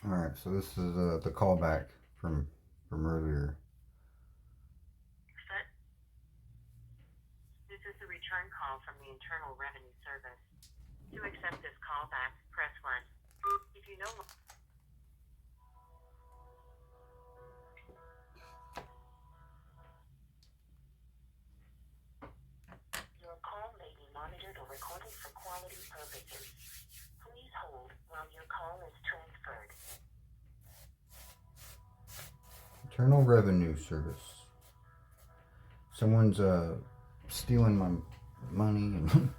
All right, so this is the callback from earlier. This is a return call from the Internal Revenue Service. To accept this callback, press 1. If you know your call may be monitored or recorded for quality purposes. Please hold while your call is transferred. Internal Revenue Service. Someone's stealing my money and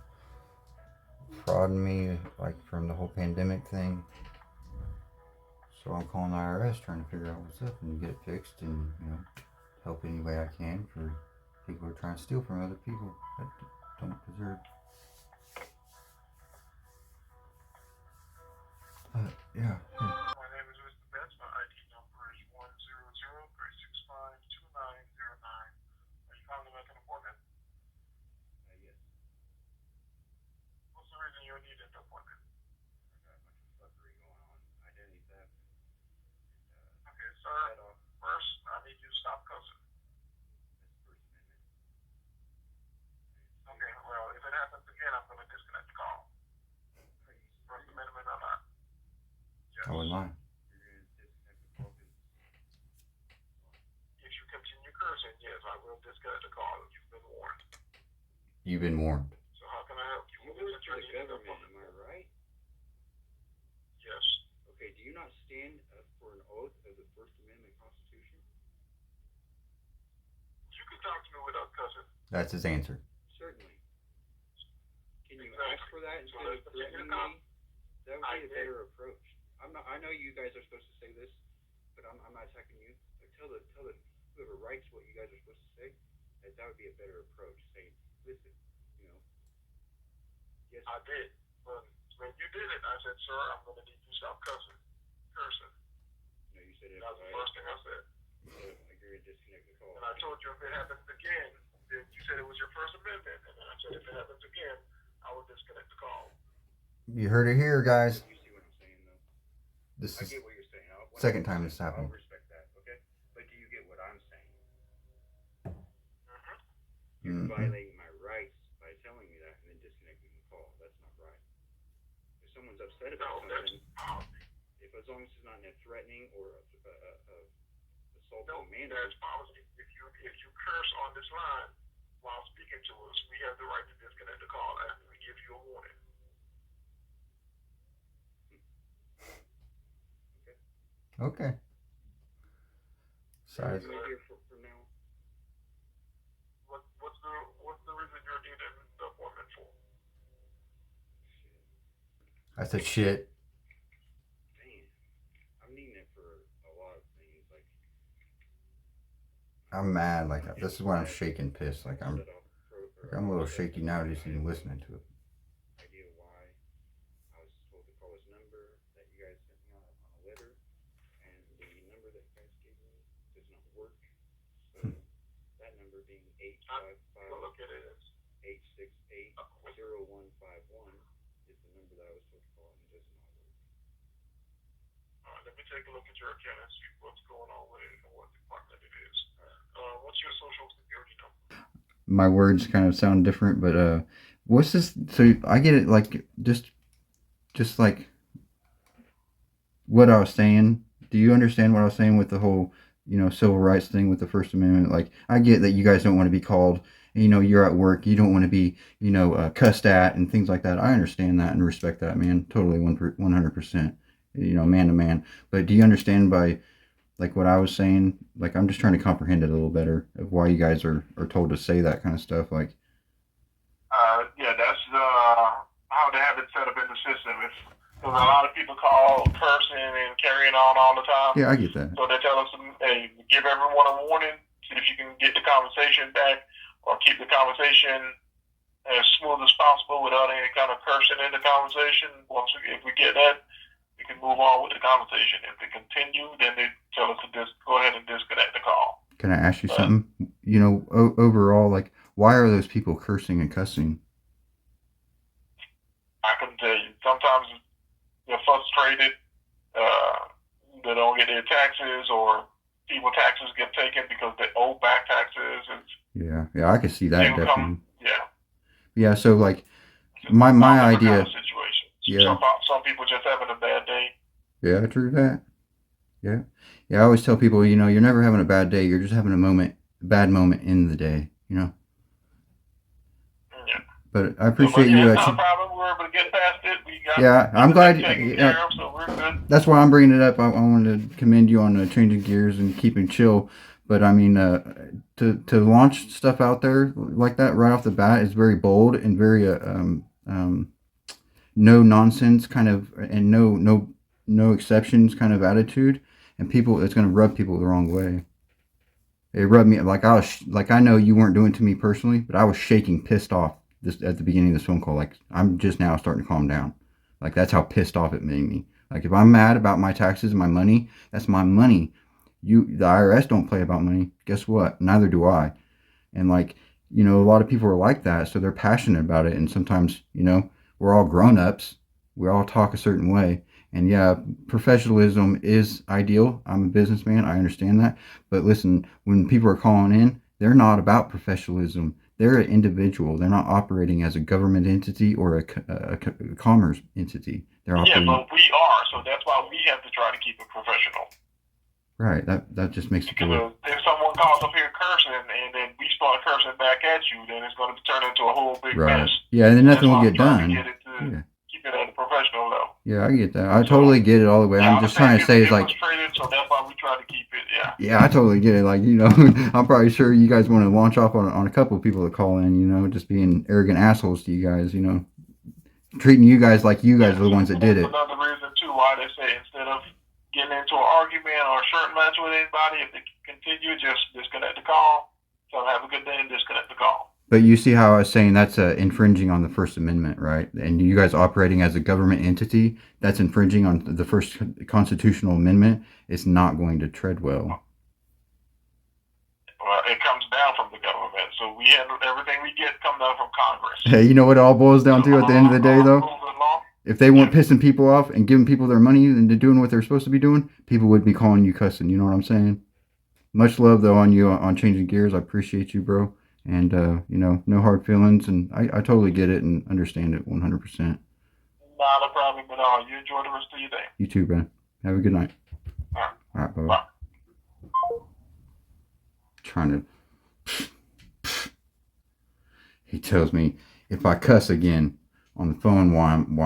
frauding me, like from the whole pandemic thing. So I'm calling the IRS trying to figure out what's up and get it fixed, and help any way I can for people who are trying to steal from other people that don't deserve. Yeah. My name is Mr. Betts. My ID number is 100-365-2909. Are you calling to make an appointment? Yes. What's the reason you need an appointment? I got a bunch of fuckery going on. Identity theft. Okay, sir. First, I need you to stop cussing. That's First Amendment. Okay, well, if it happens again, I'm going to disconnect the call. First Amendment or not? Yes. I wouldn't lie. You're going to disconnect the call because If you continue cursing, yes, I will disconnect the call. You've been warned. You've been warned. So how can I help you? you What work is it for you the need an government, appointment? am I right? Yes. Okay, do you not stand for an oath of the First Amendment Constitution? You can talk to me without cussing. That's his answer. Certainly. Can you Exactly. ask for that So instead of let's continue threatening the call. me? That would I be a did. better approach. I know you guys are supposed to say this, but I'm not attacking you. Like, tell the whoever writes what you guys are supposed to say, that would be a better approach. Saying, listen, yes. I did. But when you did it, I said, sir, I'm going to need you to stop cursing. No, you said it. That was the first thing I said. Like you're gonna disconnect the call. And I told you if it happens again, then you said it was your First Amendment. And then I said if it happens again, I will disconnect the call. You heard it here, guys. You see what I'm saying, though? This I is get what you're saying. second time this happened. I'll respect that, okay? But do you get what I'm saying? Mm-hmm. You're Mhm. violating my rights by telling me that and then disconnecting the call. That's not right. If someone's upset about No, that's something, policy. as long as it's not in a threatening or assaulting No, manner, that's policy. If you curse on this line while speaking to us, we have the right to disconnect the call after we give you a warning. Okay. so Size. you're here for now. What's the reason you're needing the appointment for? I said shit. Damn, I'm needing it for a lot of things. Like I'm mad. Like this is when I'm shaking, pissed. Like I'm a little shaky now just even listening to it. Idea why I was told to call this number that you guys sent me on a letter, and the number that you guys gave me does not work. So that number being 855 Look at it. 868 0151 is the number that I was supposed to call, and it does not work. All right, let me take a look at your account and see what's going on with it and what department it is. What's your social security number? My words kind of sound different, but what's this? So I get it, like just like what I was saying. Do you understand what I was saying with the whole, civil rights thing with the First Amendment? Like I get that you guys don't want to be called. You're at work. You don't want to be, cussed at and things like that. I understand that and respect that, man. Totally 100%. Man to man. But do you understand by like what I was saying? Like I'm just trying to comprehend it a little better of why you guys are told to say that kind of stuff. Like, Yeah, that's how they have it set up in the system. Because a lot of people call cursing and carrying on all the time. yeah, I get that. So they tell us, hey, give everyone a warning, see if you can get the conversation back or keep the conversation as smooth as possible without any kind of cursing in the conversation. If we get that, we can move on with the conversation. If they continue, then they tell us to go ahead and disconnect the call. Can I ask you something? Overall, like, why are those people cursing and cussing? I can tell you, sometimes they're frustrated. their taxes, or people taxes get taken because they owe back taxes. Yeah, I could see that They will definitely. come, yeah. Yeah, so like It's my all different idea. kind of situations. Yeah. Some people just having a bad day. Yeah, true that. Yeah. Yeah, I always tell people, you know, you're never having a bad day. You're just having a bad moment in the day, you know. Yeah. But I So, appreciate but yeah, you. it's not a problem. We're able to get past it. We got Yeah, I'm glad. taken Yeah, care of, so we're good. that's why I'm bringing it up. I wanted to commend you on changing gears and keeping chill. But I mean, to launch stuff out there like that right off the bat is very bold and very no nonsense kind of, and no exceptions kind of attitude. And people, it's going to rub people the wrong way. It rubbed me like like, I know you weren't doing it to me personally, but I was shaking, pissed off this at the beginning of this phone call. Like, I'm just now starting to calm down. Like, that's how pissed off it made me. Like, if I'm mad about my taxes and my money, that's my money. The IRS don't play about money. Guess what? Neither do I. And like, you know, a lot of people are like that, so they're passionate about it. And sometimes, you know, we're all grown ups. We all talk a certain way. And yeah, professionalism is ideal. I'm a businessman. I understand that. But listen, when people are calling in, they're not about professionalism. They're an individual. They're not operating as a government entity or a commerce entity. They're operating. Yeah, but we are, so that's why we have to try to keep it professional. Right. That just makes it Because good. if someone calls up here cursing and then we start cursing back at you, then it's going to turn into a whole big Right. mess. Yeah, and then That's nothing why will I'm get trying done. to get it to Yeah. keep it at a professional level. Yeah, I get that. I totally get it all the way. I'm just trying to say is like, frustrated, so that's why we try to keep it. Yeah. yeah, I totally get it. Like, you know, I'm probably sure you guys want to launch off on a couple of people that call in, you know, just being arrogant assholes to you guys, you know, treating you guys like you guys are the ones that did it. Another reason too why they say instead of getting into an argument or a shirt match with anybody, if they continue, just disconnect the call. So have a good day and disconnect the call. But you see how I was saying that's infringing on the First Amendment, right? And you guys operating as a government entity, that's infringing on the first constitutional amendment. It's not going to tread well. Well, it comes down from the government. So we have everything we get come down from Congress. Hey, you know what it all boils down to at the end of the day, though? If they weren't pissing people off and giving people their money and doing what they're supposed to be doing, people would be calling you cussing. You know what I'm saying? Much love, though, on you on changing gears. I appreciate you, bro. And, you know, no hard feelings. And I totally get it and understand it 100%. Not a problem at all. You enjoy the rest of your day. You too, man. Have a good night. All right. All right, bye-bye. Bye. Trying to... He tells me if I cuss again on the phone while I'm